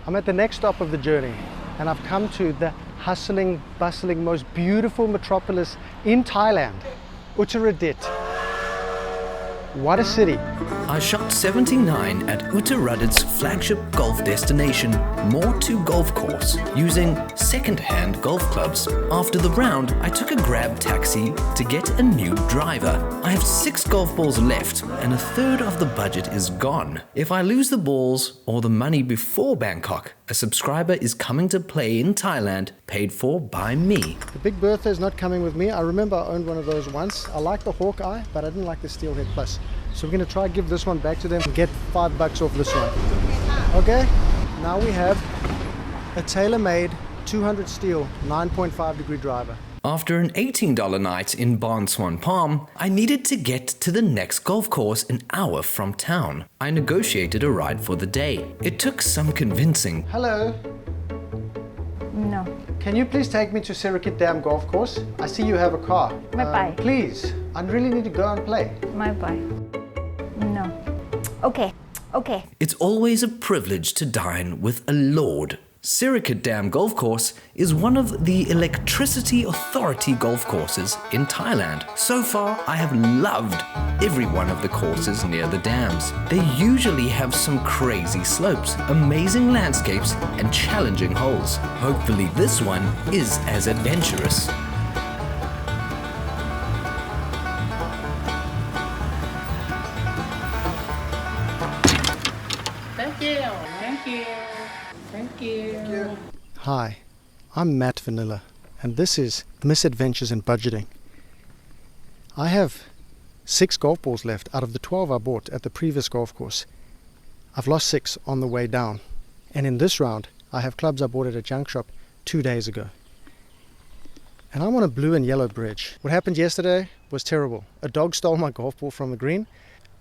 I'm at the next stop of the journey, and I've come to the hustling, bustling, most beautiful metropolis in Thailand, Uttaradit. What a city. I shot 79 at Uttaradit's flagship golf destination, More 2 Golf Course, using second-hand golf clubs. After the round, I took a grab taxi to get a new driver. I have 6 golf balls left, and a third of the budget is gone. If I lose the balls or the money before Bangkok, a subscriber is coming to play in Thailand, paid for by me. The Big Bertha is not coming with me. I remember I owned one of those once. I like the Hawkeye, but I didn't like the Steelhead Plus. So we're going to try and give this one back to them and get $5 off this one. Okay, now we have a tailor-made 200 steel 9.5 degree driver. After an $18 night in Bon Swan Palm, I needed to get to the next golf course an hour from town. I negotiated a ride for the day. It took some convincing. Hello, No. can you please take me to Sirikit Dam Golf Course? I see you have a car. Please, I really need to go and play. No. Okay. It's always a privilege to dine with a lord. Sirikit Dam Golf Course is one of the Electricity Authority golf courses in Thailand. So far, I have loved every one of the courses near the dams. They usually have some crazy slopes, amazing landscapes, and challenging holes. Hopefully this one is as adventurous. Thank you. Hi, I'm Matt Vanilla, and this is Misadventures in Budgeting. I have 6 golf balls left out of the 12 I bought at the previous golf course. I've lost 6 on the way down, and in this round I have clubs I bought at a junk shop 2 days ago. And I'm on a blue and yellow bridge. What happened yesterday was terrible. A dog stole my golf ball from the green,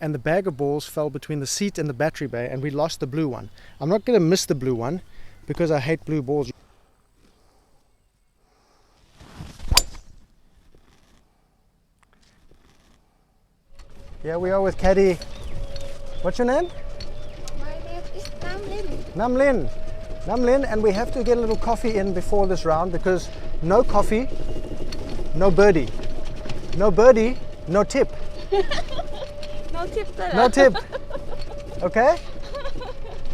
and the bag of balls fell between the seat and the battery bay, and we lost the blue one. I'm not going to miss the blue one because I hate blue balls. Here we are with Caddy. What's your name? My name is Namlin. Namlin. Namlin, and we have to get a little coffee in before this round because no coffee, no birdie. No birdie, no tip. No tip. No tip. Okay?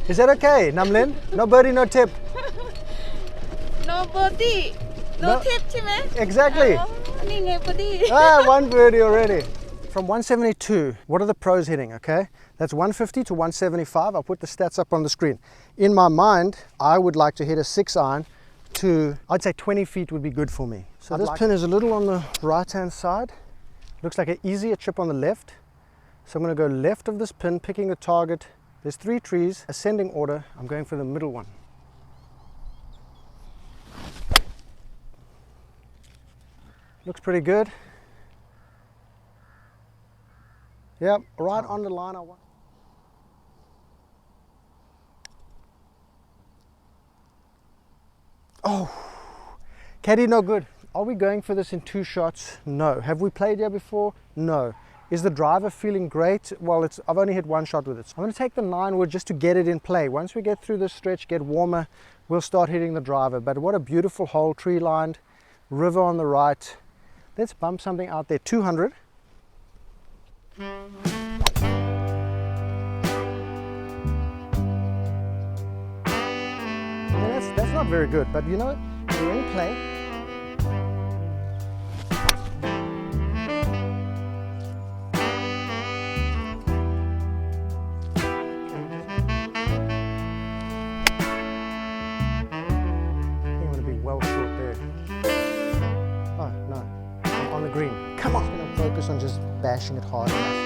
Is that okay, Namlin? No birdie, no tip. No birdie. No No- tip ใช่ไหม Exactly. นี่ไง birdie. One birdie already. From 172, what are the pros hitting, okay? That's 150 to 175. I'll put the stats up on the screen. In my mind, I would like to hit a 6 iron to, I'd say 20 feet would be good for me. So this pin is a little on the right-hand side. Looks like an easier chip on the left. So I'm going to go left of this pin, picking the target. There's 3 trees, ascending order. I'm going for the middle one. Looks pretty good. Yep, right on the line I want. Oh, caddy, no good. Are we going for this in 2 shots? No. Have we played here before? No. Is the driver feeling great? Well, I've only hit 1 shot with it. So I'm going to take the 9 wood just to get it in play. Once we get through this stretch, get warmer, we'll start hitting the driver. But what a beautiful hole, tree lined, river on the right. Let's bump something out there, 200. That's not very good, but you know what? We're in play. I'm going to be well short there. Oh, no. I'm on the green. Come on. I'm going to focus on just bashing it hard enough.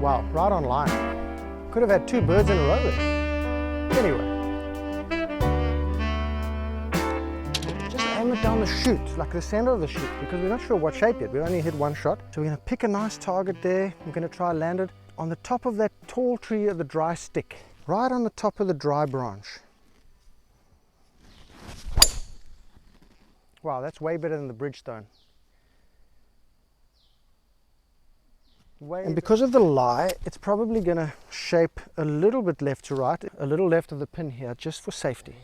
Wow, right on line. Could have had 2 birds in a row there. Anyway. Just aim it down the chute, like the center of the chute, because we're not sure what shape yet. We only hit 1 shot. So we're going to pick a nice target there. I'm going to try land it on the top of that tall tree of the dry stick. Right on the top of the dry branch. Wow, that's way better than the Bridgestone. And because of the lie, it's probably going to shape a little bit left to right, a little left of the pin here, just for safety.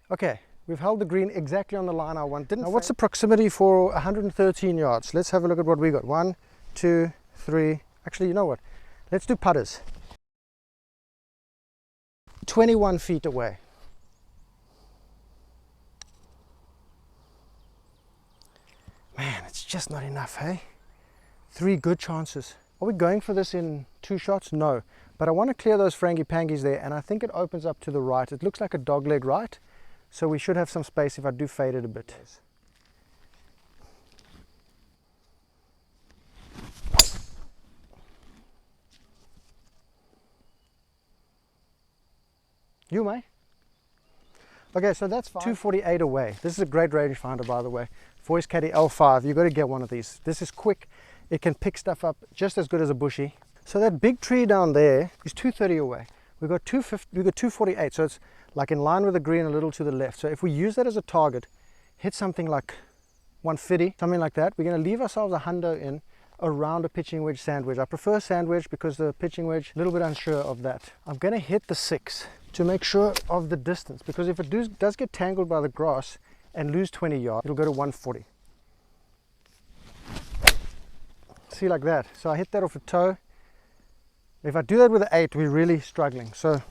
Okay, we've held the green exactly on the line I want. Now what's the proximity for 113 yards? Let's have a look at what we got. 1, 2, 3. Actually, you know what? Let's do putters. 21 feet away. Man, it's just not enough, hey? 3 good chances. Are we going for this in 2 shots? No. But I want to clear those frangipangies there, and I think it opens up to the right. It looks like a dogleg right, so we should have some space if I do fade it a bit. You may. Okay, so that's 248 away. This is a great rangefinder, by the way. Voice Caddy L5, you've got to get one of these. This is quick. It can pick stuff up just as good as a bushy. So that big tree down there is 230 away. We've got 248, so it's like in line with the green, a little to the left. So if we use that as a target, hit something like 150, something like that, we're going to leave ourselves a hundo in around a pitching wedge sand wedge. I prefer sand wedge because the pitching wedge, a little bit unsure of that. I'm going to hit the 6 to make sure of the distance, because if it does get tangled by the grass and lose 20 yards, it'll go to 140. See, like that. So I hit that off a toe. If I do that with an 8, we're really struggling. So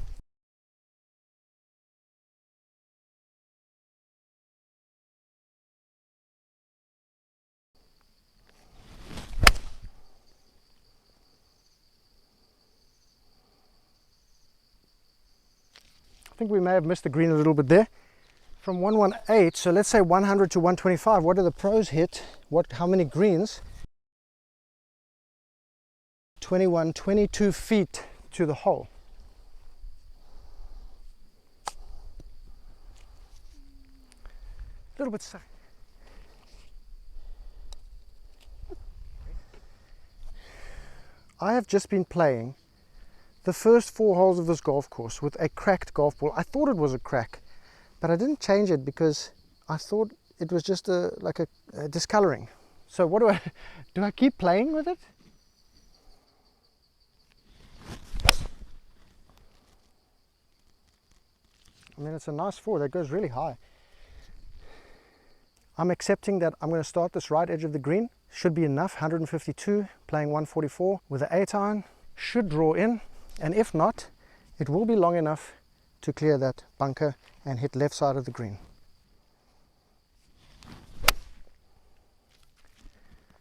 I think we may have missed the green a little bit there. From 118, so let's say 100 to 125, what do the pros hit? How many greens? 21, 22 feet to the hole. A little bit side. I have just been playing the first 4 holes of this golf course with a cracked golf ball. I thought it was a crack, but I didn't change it because I thought it was just like a discoloring. So what do I keep playing with it? I mean, it's a nice 4 that goes really high. I'm accepting that I'm going to start this right edge of the green. Should be enough, 152, playing 144 with an 8 iron. Should draw in, and if not, it will be long enough to clear that bunker and hit left side of the green.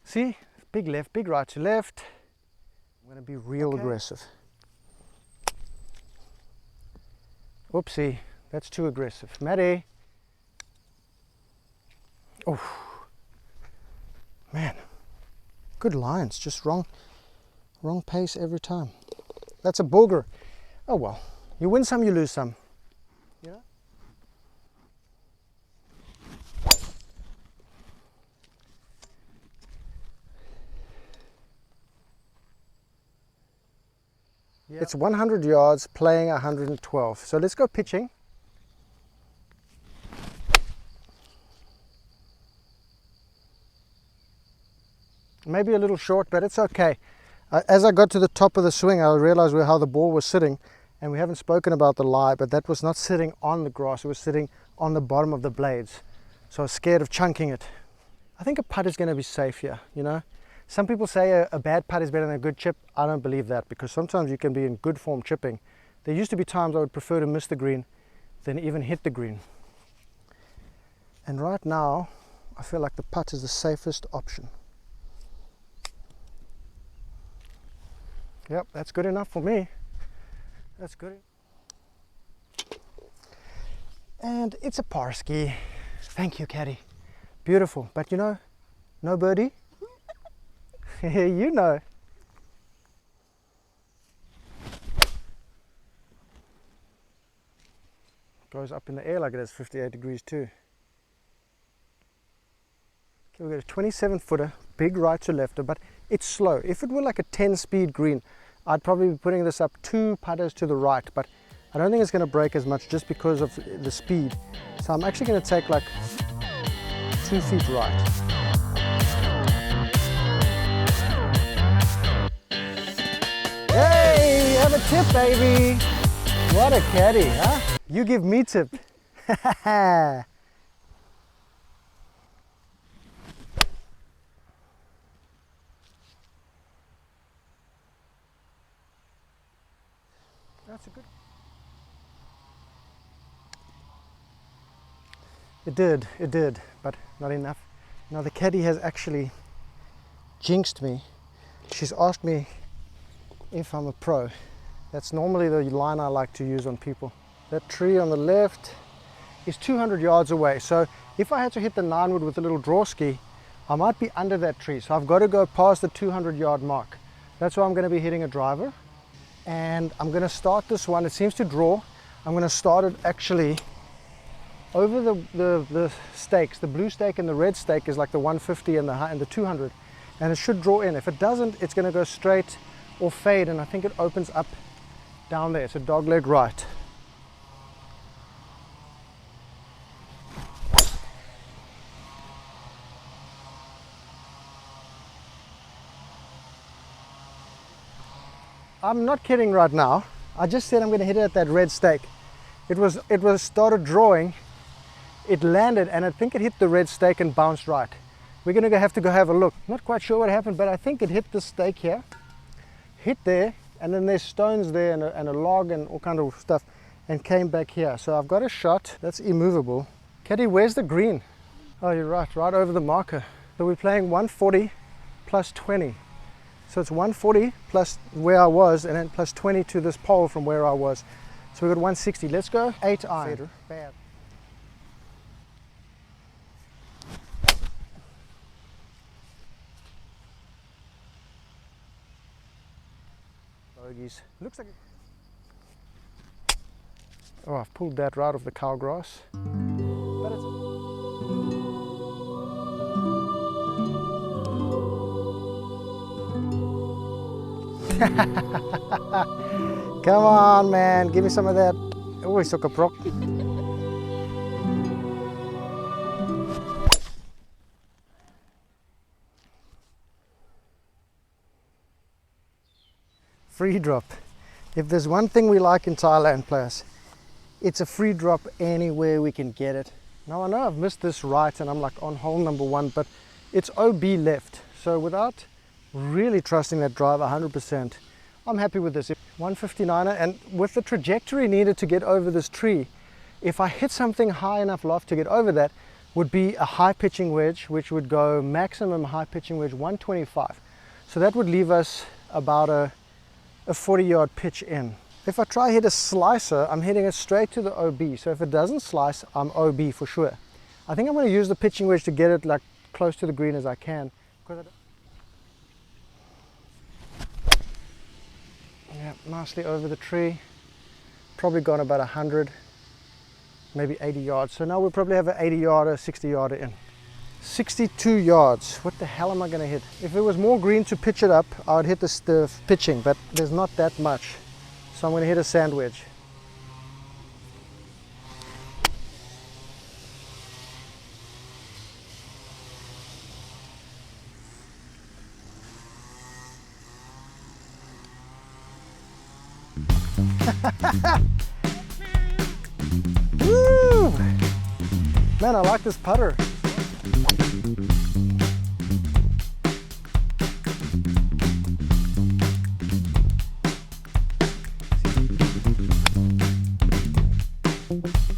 See, big left, big right to left. I'm going to be real aggressive. Oopsie, that's too aggressive. Maddie. Oh, man, good lines, just wrong pace every time. That's a booger. Oh well, you win some, you lose some. Yeah. It's 100 yards, playing 112. So let's go pitching. Maybe a little short, but it's okay. As I got to the top of the swing, I realized how the ball was sitting, and we haven't spoken about the lie, but that was not sitting on the grass, it was sitting on the bottom of the blades. So I was scared of chunking it. I think a putt is going to be safe here, you know. Some people say a bad putt is better than a good chip. I don't believe that, because sometimes you can be in good form chipping. There used to be times I would prefer to miss the green than even hit the green. And right now, I feel like the putt is the safest option. Yep, that's good enough for me. That's good. And it's a par ski. Thank you, caddy. Beautiful, but you know, no birdie. You know. Goes up in the air like it is 58 degrees too. Okay, we've got a 27 footer, big right to lefter, but it's slow. If it were like a 10 speed green, I'd probably be putting this up 2 putters to the right, but I don't think it's going to break as much just because of the speed. So I'm actually going to take like 2 feet right. Hey, have a tip, baby. What a caddy, huh? You give me tip. That's a good. It did, but not enough. Now the caddy has actually jinxed me. She's asked me if I'm a pro. That's normally the line I like to use on people. That tree on the left is 200 yards away. So if I had to hit the 9-wood with a little draw ski, I might be under that tree. So I've got to go past the 200-yard mark. That's why I'm going to be hitting a driver. And I'm going to start this one. It seems to draw. I'm going to start it actually over the stakes. The blue stake and the red stake is like the 150 and the 200. And it should draw in. If it doesn't, it's going to go straight or fade. And I think it opens up down there. So dogleg right. I'm not kidding right now. I just said I'm going to hit it at that red stake. It was started drawing. It landed and I think it hit the red stake and bounced right. We're going to have to go have a look. Not quite sure what happened, but I think it hit the stake here, hit there, and then there's stones there and a log and all kind of stuff, and came back here. So I've got a shot that's immovable. Caddy, where's the green? Oh, you're right over the marker. So we're playing 140 plus 20. So it's 140 plus where I was, and then plus 20 to this pole from where I was. So we've got 160. Let's go 8 iron. Bad. Bogeys. Looks like it. Oh, I've pulled that right off the cow grass. But it's come on, man, give me some of that. Oh, he took a prop. Free drop. If there's one thing we like in Thailand, players, it's a free drop anywhere we can get it. Now I know I've missed this right and I'm like on hole number 1, but it's OB left. So without really trusting that driver 100%, I'm happy with this. 159er, and with the trajectory needed to get over this tree, if I hit something high enough loft to get over that, would be a high pitching wedge, which would go maximum high pitching wedge 125. So that would leave us about a 40-yard pitch in. If I try hit a slicer, I'm hitting it straight to the OB. So if it doesn't slice, I'm OB for sure. I think I'm going to use the pitching wedge to get it like close to the green as I can. Yeah, nicely over the tree. Probably gone about 100, maybe 80 yards. So now we'll probably have an 80-yarder, 60-yarder in. 62 yards. What the hell am I going to hit? If there was more green to pitch it up, I would hit the pitching, but there's not that much. So I'm going to hit a sand wedge. Woo! Man, I like this putter.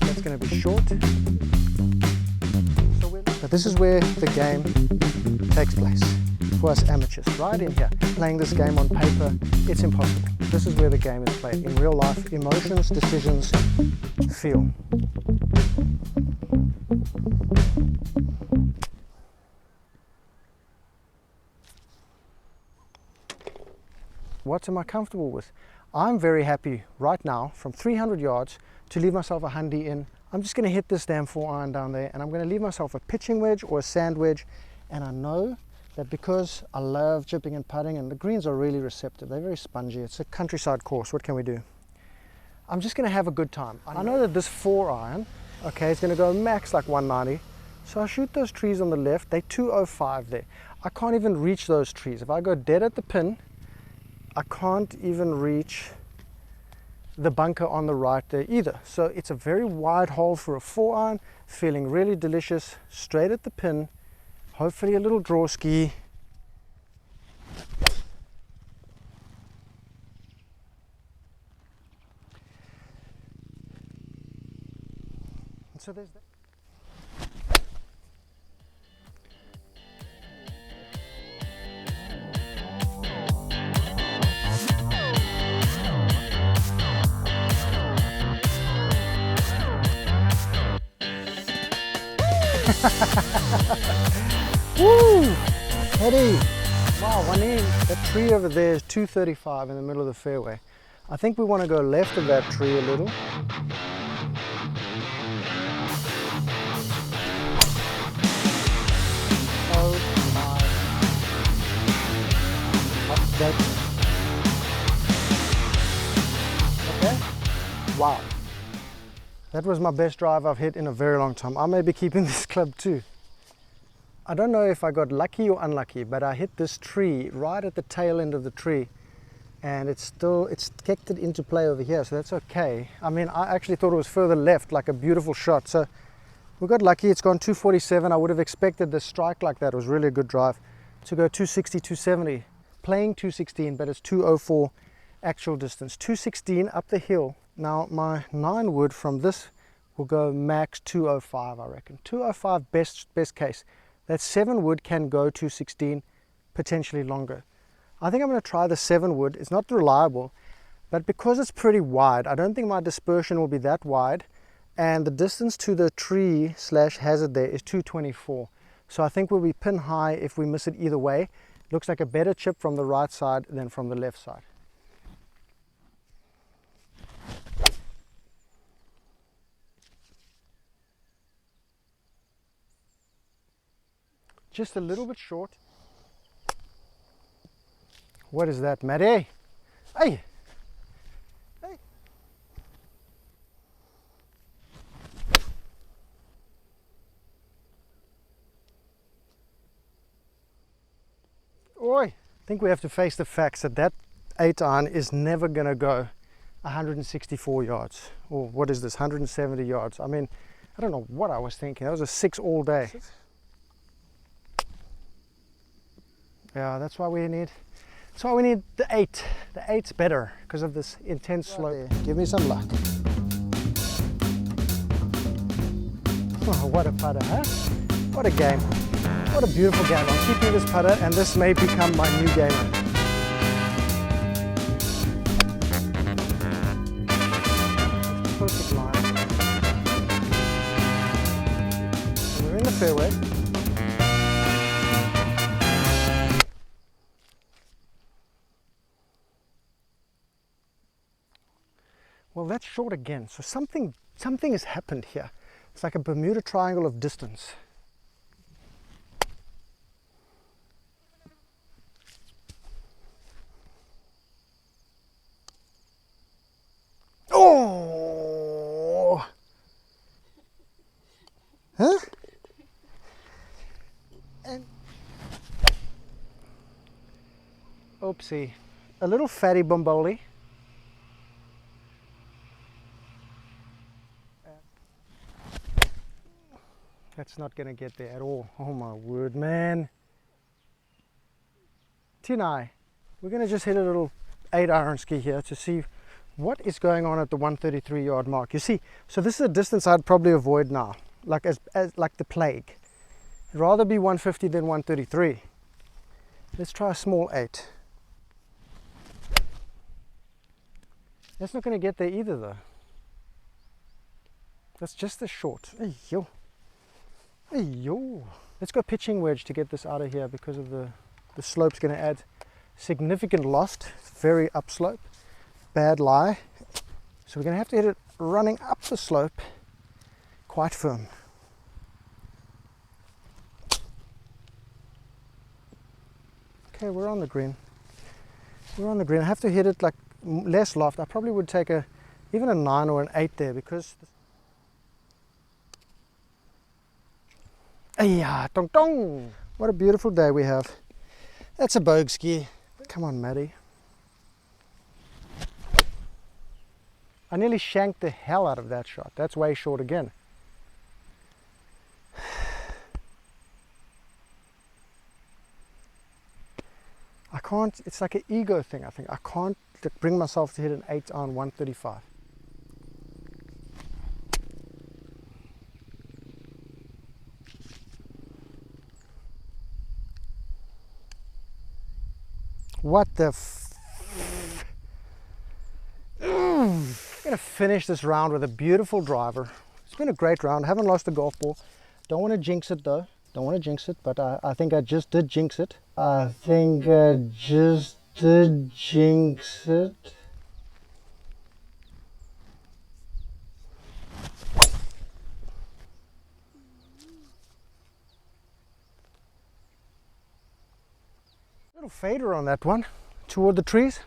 That's going to be short. But this is where the game takes place for us amateurs, right in here. Playing this game on paper, it's impossible. This is where the game is played. In real life, emotions, decisions, feel. What am I comfortable with? I'm very happy right now from 300 yards to leave myself a hundy in. I'm just going to hit this damn 4-iron down there, and I'm going to leave myself a pitching wedge or a sand wedge. And I know that because I love chipping and putting, and the greens are really receptive, they're very spongy. It's a countryside course. What can we do? I'm just going to have a good time. I know that this 4-iron, okay, is going to go max like 190. So I shoot those trees on the left, they're 205 there. I can't even reach those trees. If I go dead at the pin, I can't even reach the bunker on the right there either. So it's a very wide hole for a 4-iron, feeling really delicious, straight at the pin, hopefully a little draw ski. And so there's that. Woo! Eddie! Wow, that tree over there is 235 in the middle of the fairway. I think we want to go left of that tree a little. Oh my. Okay. Wow. That was my best drive I've hit in a very long time. I may be keeping this club too. I don't know if I got lucky or unlucky, but I hit this tree right at the tail end of the tree, and it's kicked it into play over here, so that's okay. I mean, I actually thought it was further left, like a beautiful shot. So we got lucky. It's gone 247. I would have expected the strike like that. It was really a good drive to go 260, 270. Playing 216, but it's 204 actual distance. 216 up the hill. Now my 9 wood from this will go max 205, I reckon. 205 best case. That 7 wood can go 216, potentially longer. I think I'm going to try the 7 wood. It's not reliable, but because it's pretty wide, I don't think my dispersion will be that wide, and the distance to the tree / hazard there is 224. So I think we'll be pin high if we miss it either way. Looks like a better chip from the right side than from the left side. Just a little bit short. What is that, Matty? Hey! Hey! Oi! I think we have to face the facts that 8-iron is never going to go 164 yards. Or what is this, 170 yards? I mean, I don't know what I was thinking. That was a 6 all day. Yeah, that's why we need the 8. The 8's better because of this intense slope. Give me some luck. Oh, what a putter, huh? What a game. What a beautiful game. I'm keeping this putter, and this may become my new gamer. Perfect line. And we're in the fairway. Well, that's short again. So something has happened here. It's like a Bermuda Triangle of distance. Oh! Huh? And oopsie. A little fatty bomboli. That's not going to get there at all. Oh my word, man. Tinai, we're going to just hit a little 8-iron ski here to see what is going on at the 133 yard mark. You see, so this is a distance I'd probably avoid now, like as like the plague. I'd rather be 150 than 133. Let's try a small 8. That's not going to get there either though. That's just a short. Hey, yo. Hey, yo. Let's go pitching wedge to get this out of here because of the slope's going to add significant loft. It's very upslope. Bad lie. So we're going to have to hit it running up the slope quite firm. Okay, we're on the green. We're on the green. I have to hit it like less loft. I probably would take a even a 9 or an 8 there, because Ayya, tong tong! What a beautiful day we have. That's a bogue ski. Come on, Maddie. I nearly shanked the hell out of that shot. That's way short again. I can't, it's like an ego thing, I think. I can't bring myself to hit an 8 on 135. What the I'm gonna finish this round with a beautiful driver. It's been a great round. I haven't lost a golf ball. Don't want to jinx it though. Don't want to jinx it, but I think I just did jinx it. Little fader on that one toward the trees.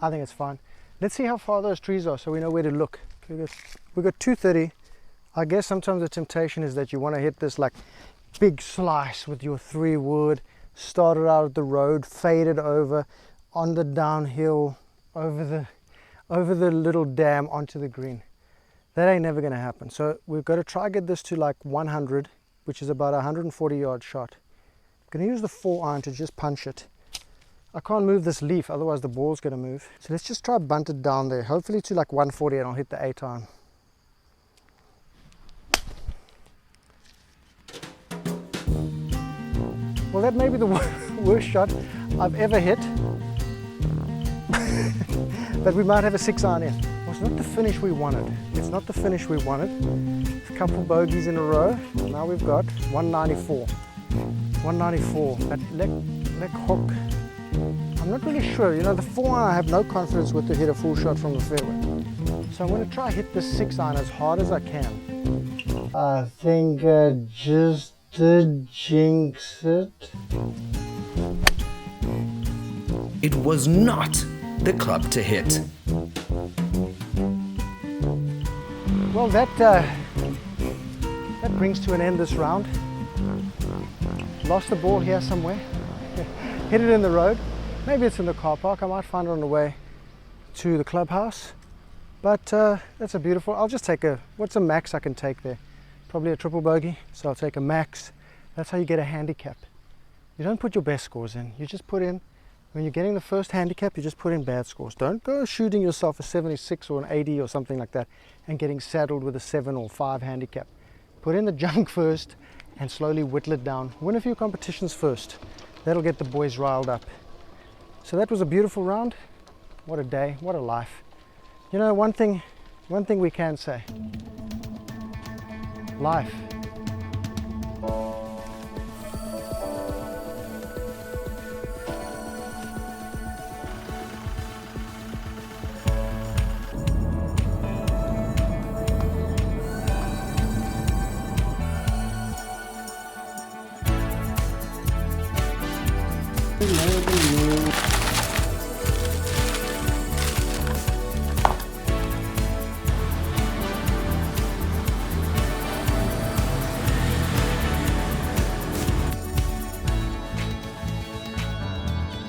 I think it's fine. Let's see how far those trees are so we know where to look. We got 230. I guess sometimes the temptation is that you want to hit this like big slice with your 3 wood, start it out at the road, fade it over on the downhill, over the little dam onto the green. That ain't never going to happen. So we've got to try get this to like 100, which is about a 140 yard shot. I'm going to use the 4 iron to just punch it. I can't move this leaf, otherwise the ball's going to move. So let's just try bunt it down there, hopefully to like 140, and I'll hit the 8 iron. Well, that may be the worst shot I've ever hit. But we might have a 6 iron in. Well, it's not the finish we wanted. It's not the finish we wanted. A couple bogeys in a row. Now we've got 194. 194. That leg hook. I'm not really sure. You know, the 4 iron I have no confidence with to hit a full shot from the fairway. So I'm going to try hit the 6 iron as hard as I can. I think I just did jinx it. It was not the club to hit. Well, that brings to an end this round. Lost the ball here somewhere. Hit it in the road. Maybe it's in the car park. I might find it on the way to the clubhouse. But that's a beautiful, I'll just take what's a max I can take there? Probably a triple bogey, so I'll take a max. That's how you get a handicap. You don't put your best scores in. You just put in, when you're getting the first handicap, you just put in bad scores. Don't go shooting yourself a 76 or an 80 or something like that and getting saddled with a 7 or 5 handicap. Put in the junk first and slowly whittle it down. Win a few competitions first. That'll get the boys riled up. So that was a beautiful round. What a day, what a life. You know, one thing we can say. Life